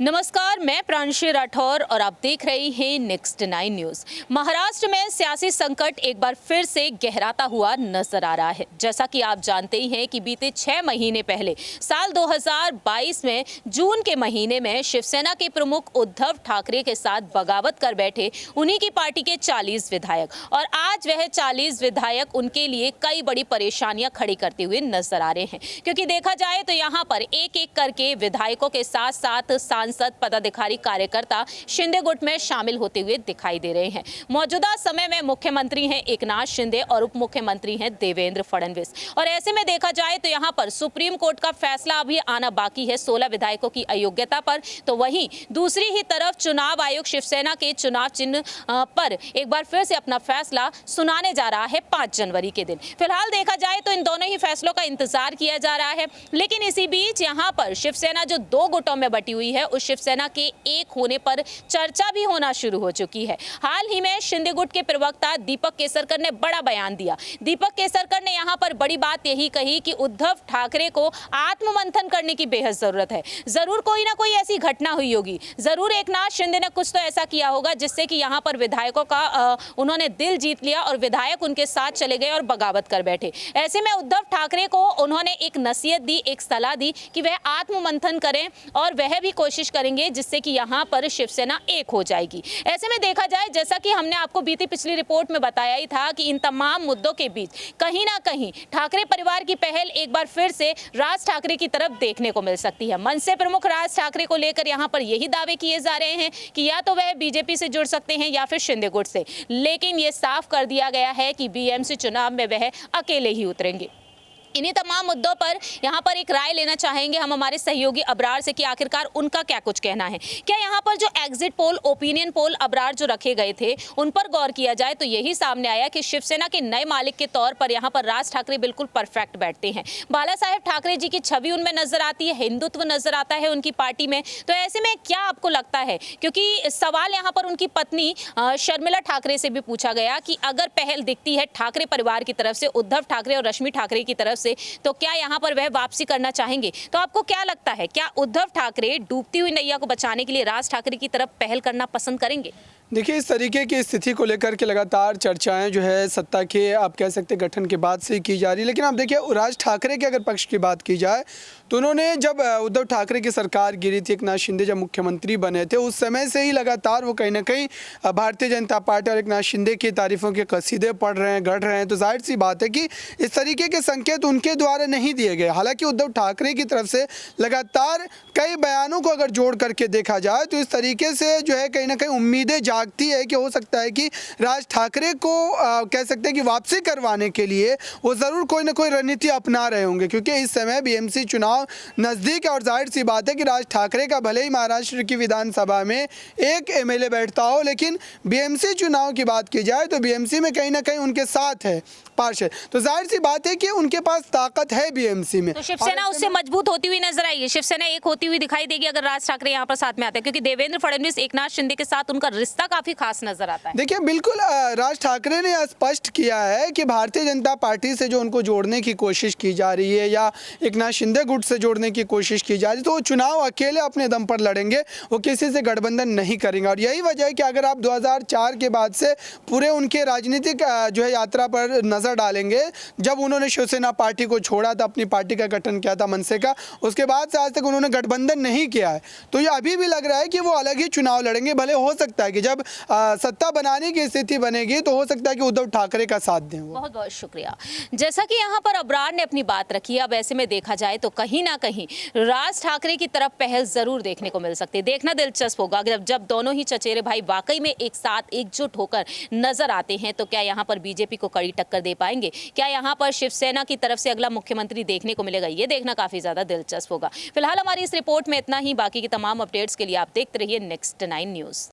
नमस्कार, मैं प्रांशी राठौर और आप देख रहे हैं नेक्स्ट 9 न्यूज। महाराष्ट्र में सियासी संकट एक बार फिर से गहराता हुआ नजर आ रहा है। जैसा कि आप जानते ही हैं कि बीते 6 महीने पहले साल 2022 में जून के महीने में शिवसेना के प्रमुख उद्धव ठाकरे के साथ बगावत कर बैठे उन्हीं की पार्टी के 40 विधायक और आज वह 40 विधायक उनके लिए कई बड़ी परेशानियां खड़ी करते हुए नजर आ रहे हैं, क्योंकि देखा जाए तो यहाँ पर एक एक करके विधायकों के साथ साथ सांसद, पदाधिकारी, कार्यकर्ता शिंदे गुट में शामिल होते हुए दिखाई दे रहे हैं। मौजूदा समय में मुख्यमंत्री हैं एकनाथ शिंदे और उप मुख्यमंत्री हैं देवेंद्र फडणवीस, और ऐसे में देखा जाए तो यहाँ पर सुप्रीम कोर्ट का फैसला अभी आना बाकी है 16 विधायकों की अयोग्यता पर। तो वहीं दूसरी ही तरफ चुनाव आयोग शिवसेना के चुनाव चिन्ह पर एक बार फिर से अपना फैसला सुनाने जा रहा है 5 जनवरी के दिन। फिलहाल देखा जाए तो इन दोनों ही फैसलों का इंतजार किया जा रहा है, लेकिन इसी बीच यहाँ पर शिवसेना जो 2 गुटों में बटी हुई है, उस शिवसेना के एक होने पर चर्चा भी होना शुरू हो चुकी है। हाल ही में शिंदे गुट के प्रवक्ता दीपक केसरकर ने बड़ा बयान दिया। दीपक केसरकर ने यहां पर बड़ी बात यही कही कि उद्धव ठाकरे को आत्ममंथन करने की बेहद जरूरत है। जरूर कोई ना कोई ऐसी घटना हुई होगी, जरूर एकनाथ शिंदे ने कुछ तो ऐसा किया होगा जिससे कि यहां पर विधायकों का उन्होंने दिल जीत लिया और विधायक उनके साथ चले गए और बगावत कर बैठे। ऐसे में उद्धव ठाकरे को उन्होंने एक नसीहत दी, एक सलाह दी कि वह आत्ममंथन करें और वह भी कोशिश करेंगे जिससे कि यहां पर शिवसेना एक हो जाएगी। ऐसे में देखा जाए, जैसा कि हमने आपको बीती पिछली रिपोर्ट में बताया ही था कि इन तमाम मुद्दों के बीच कहीं ना कहीं ठाकरे परिवार की पहल एक बार फिर से राज ठाकरे की तरफ देखने को मिल सकती है। मन से प्रमुख राज ठाकरे को लेकर यहां पर यही दावे किए जा रहे हैं कि या तो वह बीजेपी से जुड़ सकते हैं या फिर शिंदे गुट से, लेकिन यह साफ कर दिया गया है कि बीएमसी चुनाव में वह अकेले ही उतरेंगे। इन्हीं तमाम मुद्दों पर यहाँ पर एक राय लेना चाहेंगे हम हमारे सहयोगी अबरार से कि आखिरकार उनका क्या कुछ कहना है। क्या यहाँ पर जो exit poll, opinion poll Abrar जो रखे गए थे उन पर गौर किया जाए तो यही सामने आया कि शिवसेना के नए मालिक के तौर पर यहाँ पर राज ठाकरे बिल्कुल परफेक्ट बैठते हैं। बाला साहेब ठाकरे जी की छवि उनमें नजर आती है, हिंदुत्व नजर आता है उनकी पार्टी में। तो ऐसे में क्या आपको लगता है, क्योंकि सवाल यहाँ पर उनकी पत्नी शर्मिला ठाकरे से भी पूछा गया कि अगर पहल दिखती है ठाकरे परिवार की तरफ से, उद्धव ठाकरे और रश्मि ठाकरे की तरफ से, तो क्या यहां पर वह वापसी करना चाहेंगे? तो आपको क्या लगता है, क्या उद्धव ठाकरे डूबती हुई नैया को बचाने के लिए राज ठाकरे की तरफ पहल करना पसंद करेंगे? देखिए, इस तरीके की स्थिति को लेकर के लगातार चर्चाएं जो है सत्ता के आप कह सकते गठन के बाद से की जा रही है। लेकिन आप देखिए, राज ठाकरे के अगर पक्ष की बात की जाए तो उन्होंने जब उद्धव ठाकरे की सरकार गिरी थी, एकनाथ शिंदे जब मुख्यमंत्री बने थे, उस समय से ही लगातार वो कहीं ना कहीं भारतीय जनता पार्टी और एकनाथ शिंदे की तारीफों के कसीदे पढ़ रहे हैं, गढ़ रहे हैं। तो जाहिर सी बात है कि इस तरीके के संकेत उनके द्वारा नहीं दिए गए। हालांकि उद्धव ठाकरे की तरफ से लगातार कई बयानों को अगर जोड़ करके देखा जाए तो इस तरीके से जो है कहीं ना कहीं उम्मीदें जागती है कि हो सकता है कि राज ठाकरे को कह सकते हैं कि वापसी करवाने के लिए वो ज़रूर कोई ना कोई रणनीति अपना रहे होंगे, क्योंकि इस समय बीएमसी चुनाव नज़दीक है। और जाहिर सी बात है कि राज ठाकरे का भले ही महाराष्ट्र की विधानसभा में एक एमएलए बैठता हो, लेकिन बीएमसी चुनाव की बात की जाए तो बीएमसी में कहीं ना कहीं उनके साथ है पार्षद। तो जाहिर सी बात है कि उनके पास ताकत है बीएमसी में। तो शिवसेना उससे मजबूत होती हुई नजर आई है, शिवसेना एक होती हुई दिखाई देगी अगर राज ठाकरे यहाँ पर साथ में आते हैं, क्योंकि देवेंद्र फडणवीस, एकनाथ शिंदे के साथ उनका रिश्ता काफी खास नजर आता है। देखिए, बिल्कुल राज ठाकरे ने स्पष्ट किया है कि भारतीय जनता पार्टी से जो उनको जोड़ने की कोशिश की जा रही है या एकनाथ शिंदे गुट से जोड़ने की कोशिश की जा रही है, तो वो चुनाव अकेले अपने दम पर लड़ेंगे, वो किसी से गठबंधन नहीं करेंगे। और यही वजह है कि अगर आप 2004 के बाद से पूरे उनके राजनीतिक जो है यात्रा पर नजर डालेंगे, जब उन्होंने शिवसेना पार्टी को छोड़ा था, अपनी पार्टी का गठन किया था मनसे का, उसके बाद से आज तक उन्होंने गठबंधन नहीं किया है। तो ये अभी भी लग रहा है कि वो अलग ही चुनाव लड़ेंगे। भले हो सकता है कि जब सत्ता बनाने की स्थिति बनेगी तो हो सकता है कि उद्धव ठाकरे का साथ दें वो। बहुत बहुत शुक्रिया। जैसा कि यहाँ पर अबरार ने अपनी बात रखी, अब ऐसे में देखा जाए तो कहीं ना कहीं राज ठाकरे की तरफ पहल जरूर देखने को मिल सकती है। देखना दिलचस्प होगा जब दोनों ही चचेरे भाई वाकई में एक साथ एकजुट होकर नजर आते हैं, तो क्या यहाँ पर बीजेपी को कड़ी टक्कर दे पाएंगे? क्या यहाँ पर शिवसेना की तरफ से अगला मुख्यमंत्री देखने को मिलेगा? ये देखना काफी ज्यादा दिलचस्प होगा। फिलहाल हमारी इस रिपोर्ट में इतना ही। बाकी की तमाम अपडेट्स के लिए आप देखते रहिए नेक्स्ट 9 न्यूज।